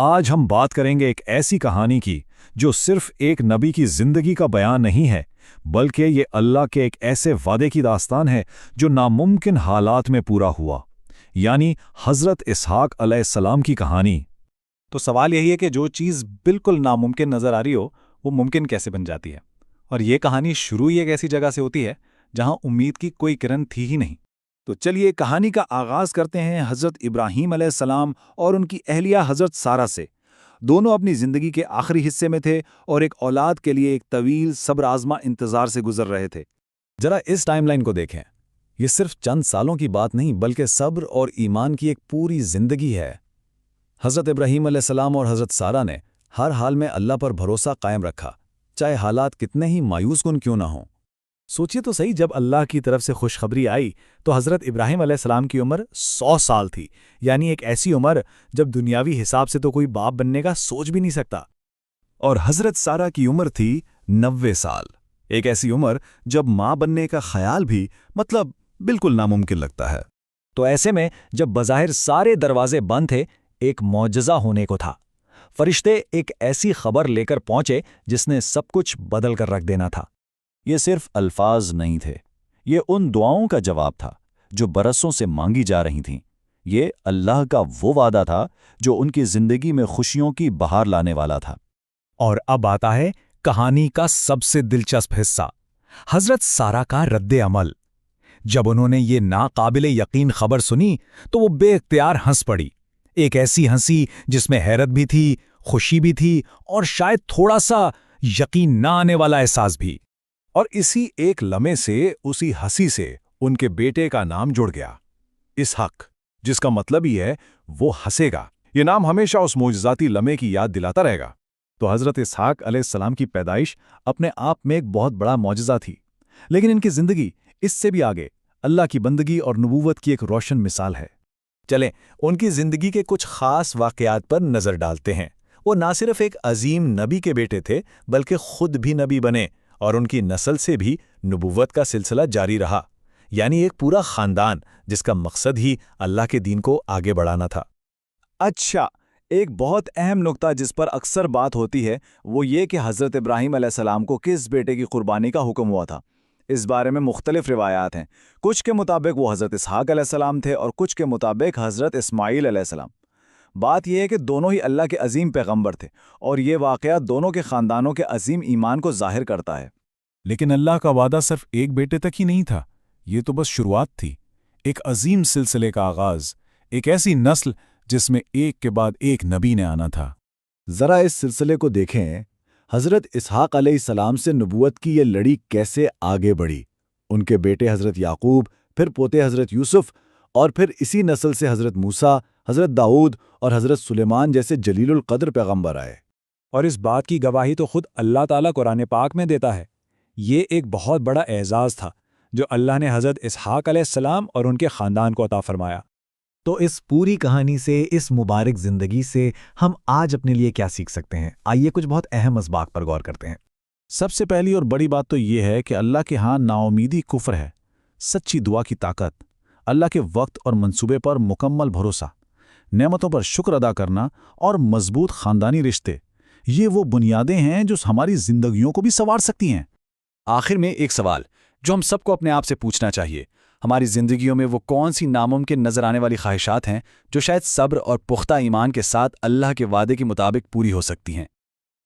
آج ہم بات کریں گے ایک ایسی کہانی کی جو صرف ایک نبی کی زندگی کا بیان نہیں ہے، بلکہ یہ اللہ کے ایک ایسے وعدے کی داستان ہے جو ناممکن حالات میں پورا ہوا، یعنی حضرت اسحاق علیہ السلام کی کہانی۔ تو سوال یہی ہے کہ جو چیز بالکل ناممکن نظر آ رہی ہو وہ ممکن کیسے بن جاتی ہے؟ اور یہ کہانی شروع ہی ایک ایسی جگہ سے ہوتی ہے جہاں امید کی کوئی کرن تھی ہی نہیں۔ تو چلیے کہانی کا آغاز کرتے ہیں حضرت ابراہیم علیہ السلام اور ان کی اہلیہ حضرت سارہ سے۔ دونوں اپنی زندگی کے آخری حصے میں تھے اور ایک اولاد کے لیے ایک طویل صبر آزما انتظار سے گزر رہے تھے۔ ذرا اس ٹائم لائن کو دیکھیں، یہ صرف چند سالوں کی بات نہیں بلکہ صبر اور ایمان کی ایک پوری زندگی ہے۔ حضرت ابراہیم علیہ السلام اور حضرت سارہ نے ہر حال میں اللہ پر بھروسہ قائم رکھا، چاہے حالات کتنے ہی مایوس کن کیوں نہ ہوں۔ سوچیے تو صحیح، جب اللہ کی طرف سے خوشخبری آئی تو حضرت ابراہیم علیہ السلام کی عمر 100 سال تھی، یعنی ایک ایسی عمر جب دنیاوی حساب سے تو کوئی باپ بننے کا سوچ بھی نہیں سکتا۔ اور حضرت سارہ کی عمر تھی 90 سال، ایک ایسی عمر جب ماں بننے کا خیال بھی بالکل ناممکن لگتا ہے۔ تو ایسے میں جب بظاہر سارے دروازے بند تھے، ایک معجزہ ہونے کو تھا۔ فرشتے ایک ایسی خبر لے کر پہنچے جس نے سب کچھ بدل کر رکھ دینا تھا۔ یہ صرف الفاظ نہیں تھے، یہ ان دعاؤں کا جواب تھا جو برسوں سے مانگی جا رہی تھیں۔ یہ اللہ کا وہ وعدہ تھا جو ان کی زندگی میں خوشیوں کی بہار لانے والا تھا۔ اور اب آتا ہے کہانی کا سب سے دلچسپ حصہ، حضرت سارہ کا رد عمل۔ جب انہوں نے یہ ناقابل یقین خبر سنی تو وہ بے اختیار ہنس پڑی، ایک ایسی ہنسی جس میں حیرت بھی تھی، خوشی بھی تھی اور شاید تھوڑا سا یقین نہ آنے والا احساس بھی۔ اور اسی ایک لمحے سے، اسی ہنسی سے ان کے بیٹے کا نام جڑ گیا، اسحاق، جس کا مطلب ہی ہے وہ ہنسے گا۔ یہ نام ہمیشہ اس معجزاتی لمحے کی یاد دلاتا رہے گا۔ تو حضرت اسحاق علیہ السلام کی پیدائش اپنے آپ میں ایک بہت بڑا معجزہ تھی، لیکن ان کی زندگی اس سے بھی آگے اللہ کی بندگی اور نبوت کی ایک روشن مثال ہے۔ چلیں ان کی زندگی کے کچھ خاص واقعات پر نظر ڈالتے ہیں۔ وہ نہ صرف ایک عظیم نبی کے بیٹے تھے بلکہ خود بھی نبی بنے، اور ان کی نسل سے بھی نبوت کا سلسلہ جاری رہا، یعنی ایک پورا خاندان جس کا مقصد ہی اللہ کے دین کو آگے بڑھانا تھا۔ اچھا، ایک بہت اہم نقطہ جس پر اکثر بات ہوتی ہے وہ یہ کہ حضرت ابراہیم علیہ السلام کو کس بیٹے کی قربانی کا حکم ہوا تھا۔ اس بارے میں مختلف روایات ہیں، کچھ کے مطابق وہ حضرت اسحاق علیہ السلام تھے اور کچھ کے مطابق حضرت اسماعیل علیہ السلام۔ بات یہ ہے کہ دونوں ہی اللہ کے عظیم پیغمبر تھے اور یہ واقعہ دونوں کے خاندانوں کے عظیم ایمان کو ظاہر کرتا ہے۔ لیکن اللہ کا وعدہ صرف ایک بیٹے تک ہی نہیں تھا، یہ تو بس شروعات تھی، ایک عظیم سلسلے کا آغاز، ایک ایسی نسل جس میں ایک کے بعد ایک نبی نے آنا تھا۔ ذرا اس سلسلے کو دیکھیں، حضرت اسحاق علیہ السلام سے نبوت کی یہ لڑی کیسے آگے بڑھی۔ ان کے بیٹے حضرت یعقوب، پھر پوتے حضرت یوسف، اور پھر اسی نسل سے حضرت موسیٰ، حضرت داؤد اور حضرت سلیمان جیسے جلیل القدر پیغمبر آئے۔ اور اس بات کی گواہی تو خود اللہ تعالیٰ قرآن پاک میں دیتا ہے۔ یہ ایک بہت بڑا اعزاز تھا جو اللہ نے حضرت اسحاق علیہ السلام اور ان کے خاندان کو عطا فرمایا۔ تو اس پوری کہانی سے، اس مبارک زندگی سے ہم آج اپنے لیے کیا سیکھ سکتے ہیں؟ آئیے کچھ بہت اہم اسباق پر غور کرتے ہیں۔ سب سے پہلی اور بڑی بات تو یہ ہے کہ اللہ کے ہاں نا امیدی کفر ہے، سچی دعا کی طاقت، اللہ کے وقت اور منصوبے پر مکمل بھروسہ، نعمتوں پر شکر ادا کرنا اور مضبوط خاندانی رشتے، یہ وہ بنیادیں ہیں جو ہماری زندگیوں کو بھی سنوار سکتی ہیں۔ آخر میں ایک سوال جو ہم سب کو اپنے آپ سے پوچھنا چاہیے، ہماری زندگیوں میں وہ کون سی ناممکن نظر آنے والی خواہشات ہیں جو شاید صبر اور پختہ ایمان کے ساتھ اللہ کے وعدے کے مطابق پوری ہو سکتی ہیں؟